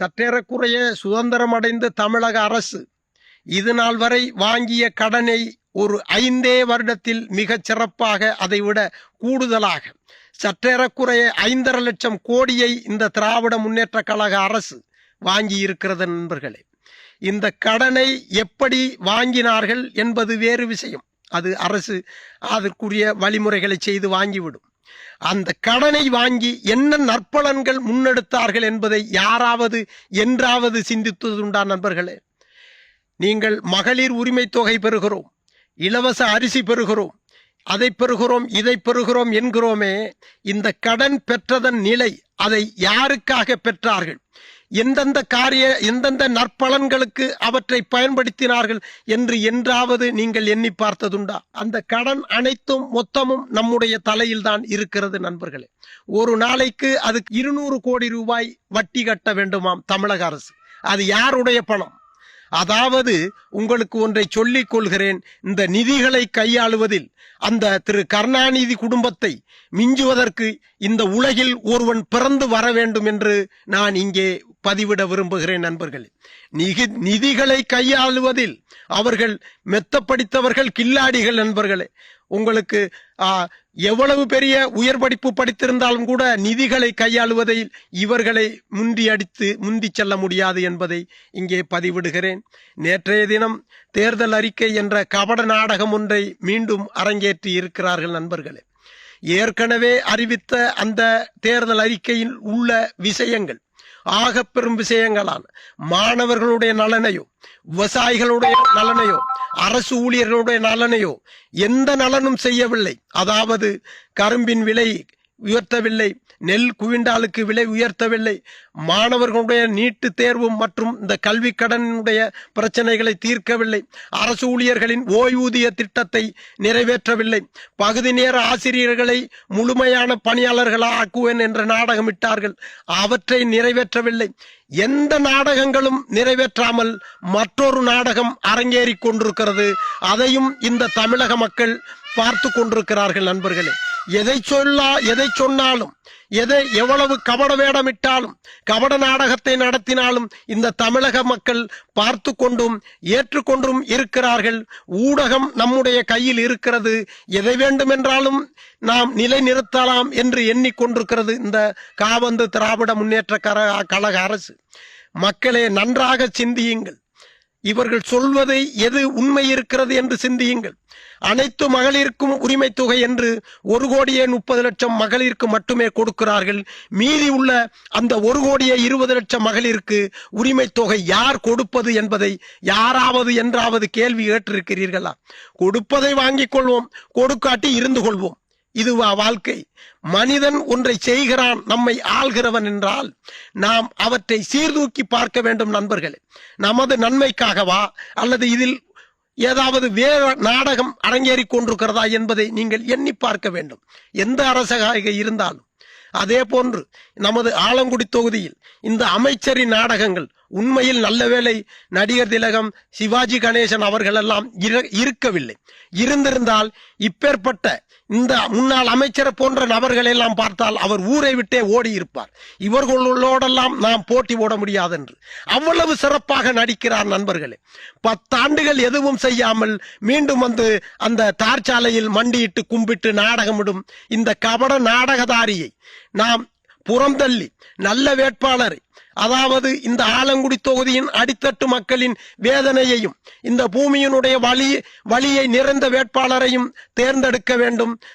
சற்றேறக்குறைய சுதந்திரம் அடைந்த தமிழக அரசு இது நாள் வரை வாங்கிய கடனை ஒரு 5 வருடத்தில் மிகச் சிறப்பாக அதைவிட கூடுதலாக சற்றேறக்குறைய 5.5 லட்சம் கோடியை இந்த திராவிட முன்னேற்ற கழக அரசு வாங்கி இருக்கிறது நண்பர்களே. இந்த கடனை எப்படி வாங்கினார்கள் என்பது வேறு விஷயம். அது அரசு அதற்குரிய வழிமுறைகளை செய்து வாங்கிவிடும். அந்த கடனை வாங்கி என்ன நற்பலன்கள் முன்னெடுத்தார்கள் என்பதை யாராவது என்றாவது சிந்தித்ததுண்டா நண்பர்களே? நீங்கள் மகளிர் உரிமை தொகை பெறுகிறோம், இலவச அரிசி பெறுகிறோம், அதை பெறுகிறோம், இதை பெறுகிறோம் என்கிறோமே. இந்த கடன் பெற்றதன் நிலை, அதை யாருக்காக பெற்றார்கள், எந்தெந்த நற்பலன்களுக்கு அவற்றை பயன்படுத்தினார்கள் என்று என்றாவது நீங்கள் எண்ணி பார்த்ததுண்டா? அந்த கடன் அனைத்தும் மொத்தமும் நம்முடைய தலையில் தான் இருக்கிறது நண்பர்களே. ஒரு நாளைக்கு அதுக்கு 200 கோடி ரூபாய் வட்டி கட்ட வேண்டுமாம் தமிழக அரசு. அது யாருடைய பணம்? அதாவது உங்களுக்கு ஒன்றை சொல்லிக் கொள்கிறேன், இந்த நிதிகளை கையாளுவதில் அந்த திரு கருணாநிதி குடும்பத்தை மிஞ்சுவதற்கு இந்த உலகில் ஒருவன் பிறந்து வர வேண்டும் என்று நான் இங்கே பதிவிட விரும்புகிறேன் நண்பர்களே. நிதிகளை கையாளுவதில் அவர்கள் மெத்த படித்தவர்கள், கில்லாடிகள் நண்பர்களே. உங்களுக்கு எவ்வளவு பெரிய உயர் படிப்பு படித்திருந்தாலும் கூட நிதிகளை கையாளுவதில் இவர்களை முந்தி செல்ல முடியாது என்பதை இங்கே பதிவிடுகிறேன். நேற்றைய தினம் தேர்தல் அறிக்கை என்ற கபட நாடகம் ஒன்றை மீண்டும் அரங்கேற்றி இருக்கிறார்கள் நண்பர்களே. ஏற்கனவே அறிவித்த அந்த தேர்தல் அறிக்கையில் உள்ள விஷயங்கள் ஆகப்பெரும் விஷயங்களான மாணவர்களுடைய நலனையோ, விவசாயிகளுடைய நலனையோ, அரசு ஊழியர்களுடைய நலனையோ எந்த நலனும் செய்யவில்லை. அதாவது கரும்பின் விலை உயர்த்தவில்லை, நெல் குவிண்டாலுக்கு விலை உயர்த்தவில்லை, மாணவர்களுடைய நீட்டு தேர்வு மற்றும் இந்த கல்வி கடனுடைய பிரச்சனைகளை தீர்க்கவில்லை, அரசு ஊழியர்களின் ஓய்வூதிய திட்டத்தை நிறைவேற்றவில்லை, பகுதி நேர ஆசிரியர்களை முழுமையான பணியாளர்களாக ஆக்குவேன் என்ற நாடகமிட்டார்கள், அவற்றை நிறைவேற்றவில்லை. எந்த நாடகங்களும் நிறைவேற்றாமல் மற்றொரு நாடகம் அரங்கேறி கொண்டிருக்கிறது. அதையும் இந்த தமிழக மக்கள் பார்த்து கொண்டிருக்கிறார்கள் நண்பர்களே. எதை சொன்னாலும், எவ்வளவு கபட வேடமிட்டாலும், கபட நாடகத்தை நடத்தினாலும் இந்த தமிழக மக்கள் பார்த்து கொண்டும் ஏற்றுக்கொண்டும் இருக்கிறார்கள். ஊடகம் நம்முடைய கையில் இருக்கிறது, எதை வேண்டுமென்றாலும் நாம் நிலைநிறுத்தலாம் என்று எண்ணிக்கொண்டிருக்கிறது இந்த காபந்து திராவிட முன்னேற்ற கழக அரசு. மக்களே, நன்றாக சிந்தியுங்கள். இவர்கள் சொல்வதை எது உண்மை இருக்கிறது என்று சிந்தியுங்கள். அனைத்து மகளிருக்கும் உரிமை தொகை என்று 1,30,00,000 மகளிருக்கு மட்டுமே கொடுக்கிறார்கள். மீதி உள்ள அந்த 1,20,00,000 மகளிருக்கு உரிமை தொகை யார் கொடுப்பது என்பதை யாராவது என்றாவது கேள்வி கேட்டிருக்கிறீர்களா? கொடுப்பதை வாங்கிக் கொள்வோம், கொடுக்காட்டி இருந்து கொள்வோம். இதுவா வாழ்க்கை? மனிதன் ஒன்றை செய்கிறான், நம்மை ஆள்கிறவன் என்றால் நாம் அவற்றை சீர்தூக்கி பார்க்க வேண்டும் நண்பர்களே. நமது நன்மைக்காகவா அல்லது இதில் ஏதாவது வேற நாடகம் அரங்கேறி கொண்டிருக்கிறதா என்பதை நீங்கள் எண்ணி பார்க்க வேண்டும், எந்த அரசாக இருந்தாலும். அதே போன்று நமது ஆலங்குடி தொகுதியில் இந்த அமைச்சரின் நாடகங்கள் உண்மையில் நல்ல வேளை நடிகர் திலகம், சிவாஜி கணேசன் அவர்கள் எல்லாம் இருக்கவில்லை. இருந்திருந்தால் இப்பேற்பட்ட இந்த முன்னாள் அமைச்சரை போன்ற நபர்கள் எல்லாம் பார்த்தால் அவர் ஊரை விட்டே ஓடி இருப்பார். இவர்களோடெல்லாம் நாம் போட்டி போட முடியாது என்று அவ்வளவு சிறப்பாக நடிக்கிறார் நண்பர்களே. 10 ஆண்டுகள் எதுவும் செய்யாமல் மீண்டும் வந்து அந்த தார்ச்சாலையில் மண்டியிட்டு கும்பிட்டு நாடகமிடும் இந்த கபட நாடகதாரியை நாம் புறம் தள்ளி நல்ல வேட்பாளரை, அதாவது இந்த ஆலங்குடி தொகுதியின் அடித்தட்டு மக்களின் வேதனையையும் இந்த பூமியினுடைய வலியை நிறைந்த வேட்பாளரையும் தேர்ந்தெடுக்க வேண்டும்.